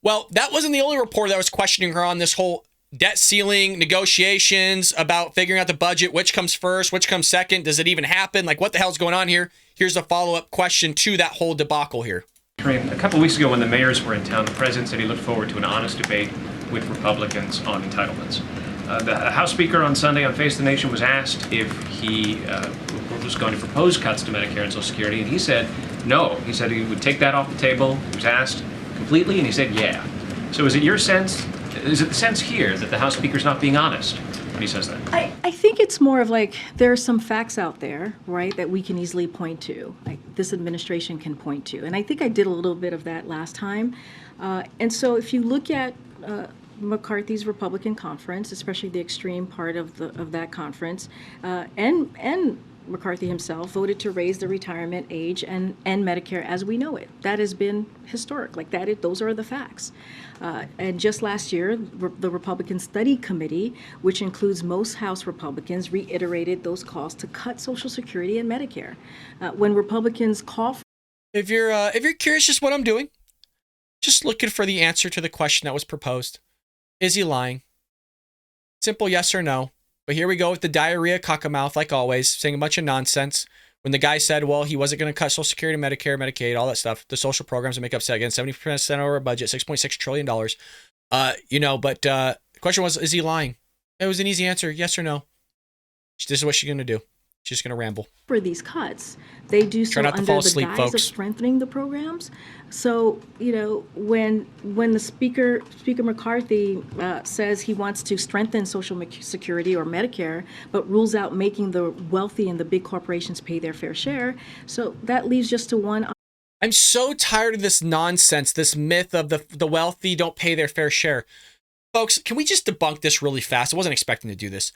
Well, that wasn't the only reporter that was questioning her on this whole debt ceiling negotiations about figuring out the budget, which comes first, which comes second, does it even happen? Like, what the hell's going on here? Here's a follow-up question to that whole debacle here. A couple of weeks ago when the mayors were in town, the president said he looked forward to an honest debate with Republicans on entitlements. The House Speaker on Sunday on Face the Nation was asked if he was going to propose cuts to Medicare and Social Security, and he said no. He said he would take that off the table. He was asked completely, and he said yeah. So is it your sense, is it the sense here that the House Speaker's not being honest when he says that? I think it's more of like there are some facts out there, right, that we can easily point to, like this administration can point to. And I think I did a little bit of that last time. And so if you look at McCarthy's Republican conference, especially the extreme part of that conference, and McCarthy himself voted to raise the retirement age and Medicare as we know it. That has been historic. Like that, those are the facts. And just last year, the Republican Study Committee, which includes most House Republicans, reiterated those calls to cut Social Security and Medicare. When Republicans call for If you're curious just what I'm doing, just looking for the answer to the question that was proposed. Is he lying? Simple yes or no. But here we go with the diarrhea cockamouth, like always, saying a bunch of nonsense. When the guy said, well, he wasn't going to cut Social Security, Medicare, Medicaid, all that stuff, the social programs that make up, again, 70% of our budget, $6.6 trillion. But the question was, is he lying? It was an easy answer, yes or no. This is what she's going to do. She's just going to ramble. For these cuts, they do so under the guise of strengthening the programs. So, when the Speaker McCarthy says he wants to strengthen Social Security or Medicare, but rules out making the wealthy and the big corporations pay their fair share, so that leaves just to one. I'm so tired of this nonsense, this myth of the wealthy don't pay their fair share. Folks, can we just debunk this really fast? I wasn't expecting to do this.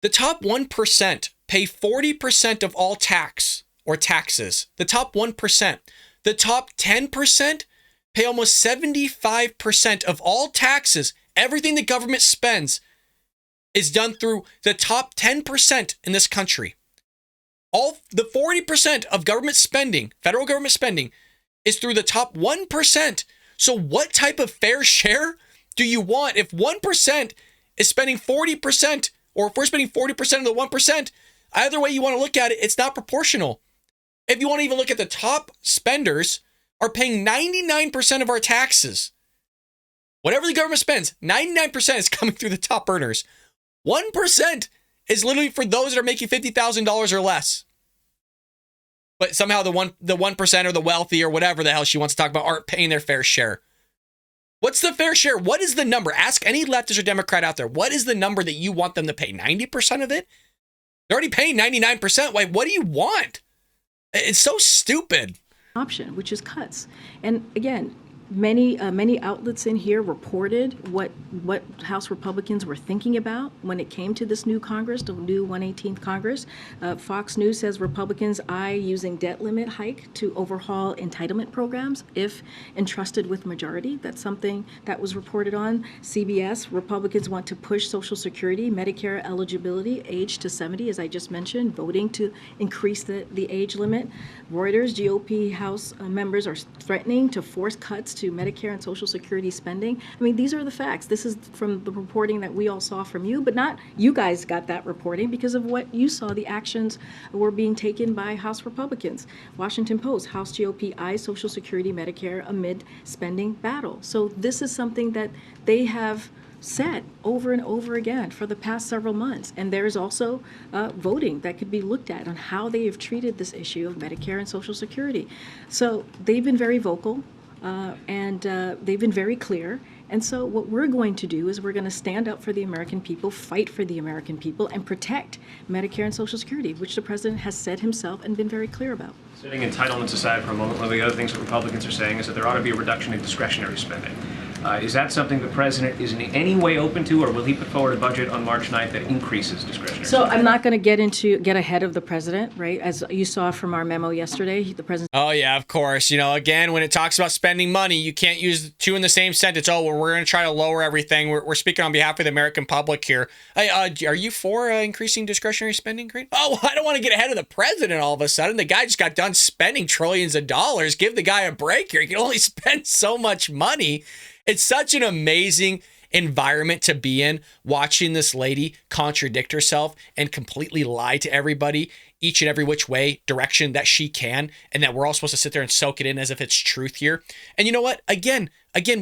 The top 1% pay 40% of all tax or taxes. The top 1%. The top 10% pay almost 75% of all taxes. Everything the government spends is done through the top 10% in this country. All the 40% of government spending, federal government spending, is through the top 1%. So what type of fair share do you want if 1% is spending 40%, or if we're spending 40% of the 1%? Either way you want to look at it, it's not proportional. If you want to even look at the top spenders are paying 99% of our taxes. Whatever the government spends, 99% is coming through the top earners. 1% is literally for those that are making $50,000 or less. But somehow the 1% or the wealthy or whatever the hell she wants to talk about aren't paying their fair share. What's the fair share? What is the number? Ask any leftist or Democrat out there. What is the number that you want them to pay? 90% of it? They're already paying 99%. Like, what do you want? It's so stupid. Option, which is cuts. And again, many outlets in here reported what House Republicans were thinking about when it came to this new Congress, the new 118th Congress. Fox News says Republicans eye using debt limit hike to overhaul entitlement programs if entrusted with majority. That's something that was reported on CBS. Republicans want to push Social Security, Medicare eligibility age to 70, as I just mentioned, voting to increase the age limit. Reuters, GOP House members are threatening to force cuts to Medicare and Social Security spending. I mean, these are the facts. This is from the reporting that we all saw from you, but not you guys got that reporting because of what you saw. The actions were being taken by House Republicans. Washington Post, House GOP eyes Social Security, Medicare amid spending battle. So this is something that they have said over and over again for the past several months. And there's also voting that could be looked at on how they have treated this issue of Medicare and Social Security. So they've been very vocal. And they've been very clear. And so what we're going to do is we're going to stand up for the American people, fight for the American people, and protect Medicare and Social Security, which the president has said himself and been very clear about. Setting entitlements aside for a moment, one of the other things that Republicans are saying is that there ought to be a reduction in discretionary spending. Is that something the president is in any way open to, or will he put forward a budget on March 9th that increases discretionary So spending? I'm not going to get ahead of the president, right? As you saw from our memo yesterday, the president. Oh, yeah, of course. Again, when it talks about spending money, you can't use two in the same sentence. Oh, well, we're going to try to lower everything. We're speaking on behalf of the American public here. Hey, are you for increasing discretionary spending, Karine? Oh, I don't want to get ahead of the president all of a sudden. The guy just got done spending trillions of dollars. Give the guy a break here. He can only spend so much money. It's such an amazing environment to be in, watching this lady contradict herself and completely lie to everybody each and every which way direction that she can, and that we're all supposed to sit there and soak it in as if it's truth here. And you know what? Again,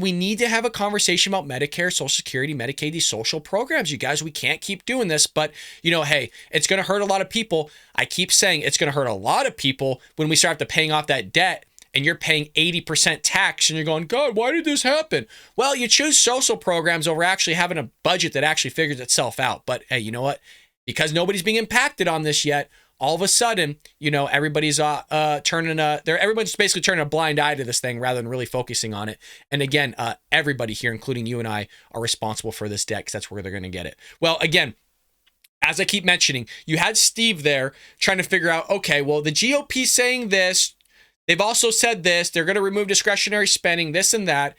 we need to have a conversation about Medicare, Social Security, Medicaid, these social programs, you guys. We can't keep doing this, but hey, it's going to hurt a lot of people. I keep saying it's going to hurt a lot of people when we start to paying off that debt and you're paying 80% tax and you're going, God, why did this happen? Well, you choose social programs over actually having a budget that actually figures itself out. But hey, you know what? Because nobody's being impacted on this yet, all of a sudden, everybody's everyone's basically turning a blind eye to this thing rather than really focusing on it. And again, everybody here, including you and I, are responsible for this debt because that's where they're going to get it. Well, again, as I keep mentioning, you had Steve there trying to figure out, okay, well, the GOP saying this, they've also said this, they're going to remove discretionary spending, this and that.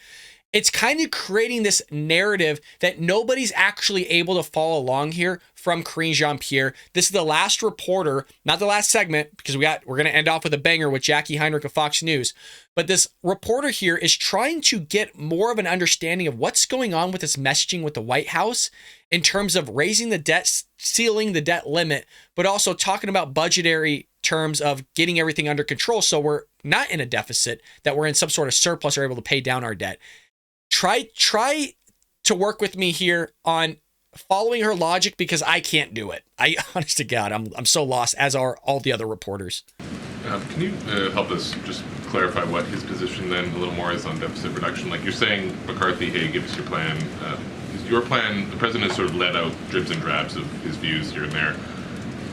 It's kind of creating this narrative that nobody's actually able to follow along here from Karine Jean-Pierre. This is the last reporter, not the last segment, because we're going to end off with a banger with Jackie Heinrich of Fox News. But this reporter here is trying to get more of an understanding of what's going on with this messaging with the White House in terms of raising the debt ceiling, the debt limit, but also talking about budgetary terms of getting everything under control so we're not in a deficit, that we're in some sort of surplus or able to pay down our debt. Try to work with me here on following her logic, because I can't do it. Honest to God, I'm so lost, as are all the other reporters. Can you help us just clarify what his position then a little more is on deficit reduction? Like you're saying, McCarthy, hey, give us your plan. Is your plan, the president has sort of let out dribs and drabs of his views here and there.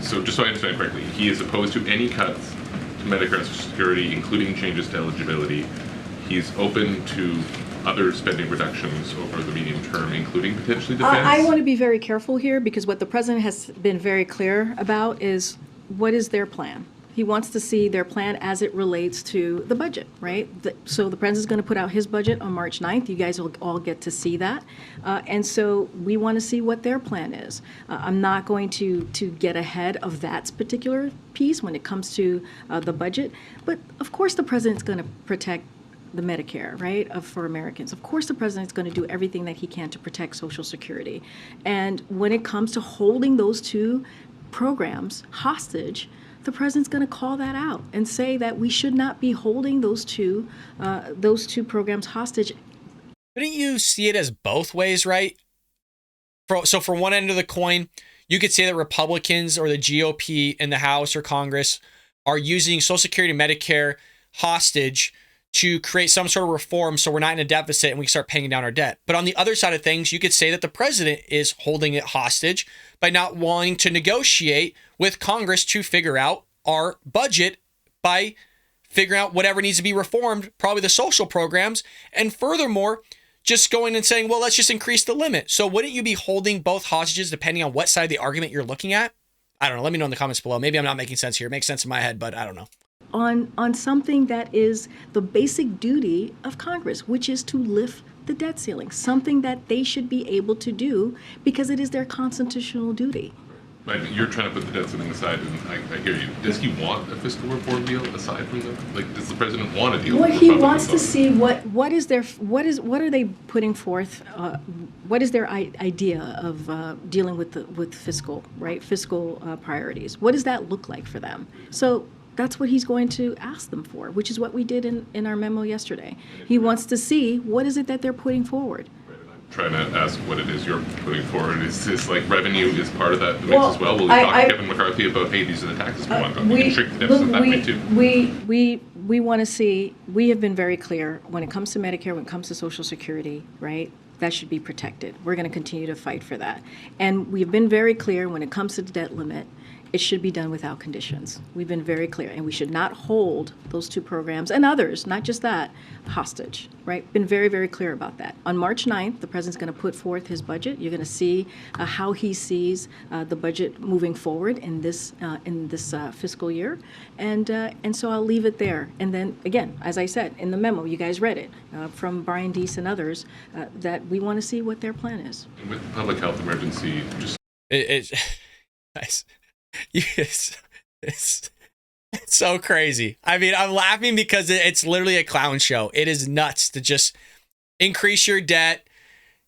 So just so I understand correctly, he is opposed to any cuts to Medicare and Social Security, including changes to eligibility. He's open to other spending reductions over the medium term, including potentially defense? I want to be very careful here, because what the president has been very clear about is what is their plan. He wants to see their plan as it relates to the budget, right? So the president's going to put out his budget on March 9th. You guys will all get to see that. And so we want to see what their plan is. I'm not going to get ahead of that particular piece when it comes to the budget. But of course the president's going to protect the Medicare, right, for Americans. Of course the president's going to do everything that he can to protect Social Security. And when it comes to holding those two programs hostage, the president's going to call that out and say that we should not be holding those two programs hostage. Couldn't you see it as both ways, right? So for one end of the coin, you could say that Republicans or the GOP in the House or Congress are using Social Security and Medicare hostage to create some sort of reform so we're not in a deficit and we can start paying down our debt. But on the other side of things, you could say that the president is holding it hostage by not wanting to negotiate with Congress to figure out our budget, by figuring out whatever needs to be reformed, probably the social programs, and furthermore, just going and saying, well, let's just increase the limit. So wouldn't you be holding both hostages depending on what side of the argument you're looking at? I don't know. Let me know in the comments below. Maybe I'm not making sense here. It makes sense in my head, but I don't know. On something that is the basic duty of Congress, which is to lift the debt ceiling, something that they should be able to do because it is their constitutional duty. Right, you're trying to put the debt ceiling aside, and I hear you. Does he want a fiscal reform deal aside from that? Like, does the president want a deal? What he wants to see, what are they putting forth? What is their idea of dealing with fiscal priorities? What does that look like for them? So that's what he's going to ask them for, which is what we did in our memo yesterday. He wants to see what is it that they're putting forward. Right, and I'm trying to ask what it is you're putting forward. Is this like revenue is part of that mix as well? Will we talk to Kevin McCarthy about, hey, these are the taxes we want, we can shrink the deficit that way too? We want to see, we have been very clear when it comes to Medicare, when it comes to Social Security, right? That should be protected. We're going to continue to fight for that. And we've been very clear when it comes to the debt limit. it should be done without conditions. We've been very clear, and we should not hold those two programs and others, not just that, hostage, right? Been very, very clear about that. On March 9th, the president's going to put forth his budget. You're going to see how he sees the budget moving forward in this fiscal year, and so I'll leave it there. And then again, as I said in the memo, you guys read it from Brian Deese and others, that we want to see what their plan is. With the public health emergency, just it's so crazy. I mean, I'm laughing because it's literally a clown show. It is nuts to just increase your debt.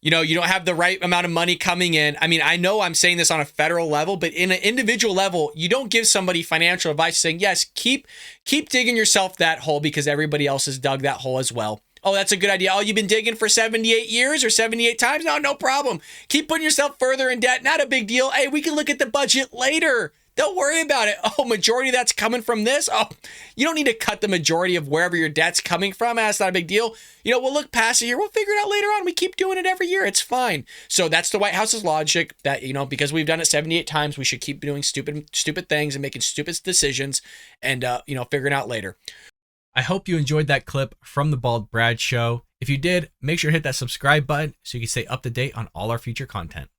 You know, you don't have the right amount of money coming in. I mean, I know I'm saying this on a federal level, but in an individual level, you don't give somebody financial advice saying, yes, keep digging yourself that hole because everybody else has dug that hole as well. Oh, that's a good idea. Oh, you've been digging for 78 years or 78 times? No problem. Keep putting yourself further in debt. Not a big deal. Hey, we can look at the budget later. Don't worry about it. Oh, majority of that's coming from this? Oh, you don't need to cut the majority of wherever your debt's coming from. That's not a big deal. You know, we'll look past it here. We'll figure it out later on. We keep doing it every year. It's fine. So that's the White House's logic that, you know, because we've done it 78 times, we should keep doing stupid things and making stupid decisions and, you know, figuring out later. I hope you enjoyed that clip from the Bald Brad Show. If you did, make sure to hit that subscribe button so you can stay up to date on all our future content.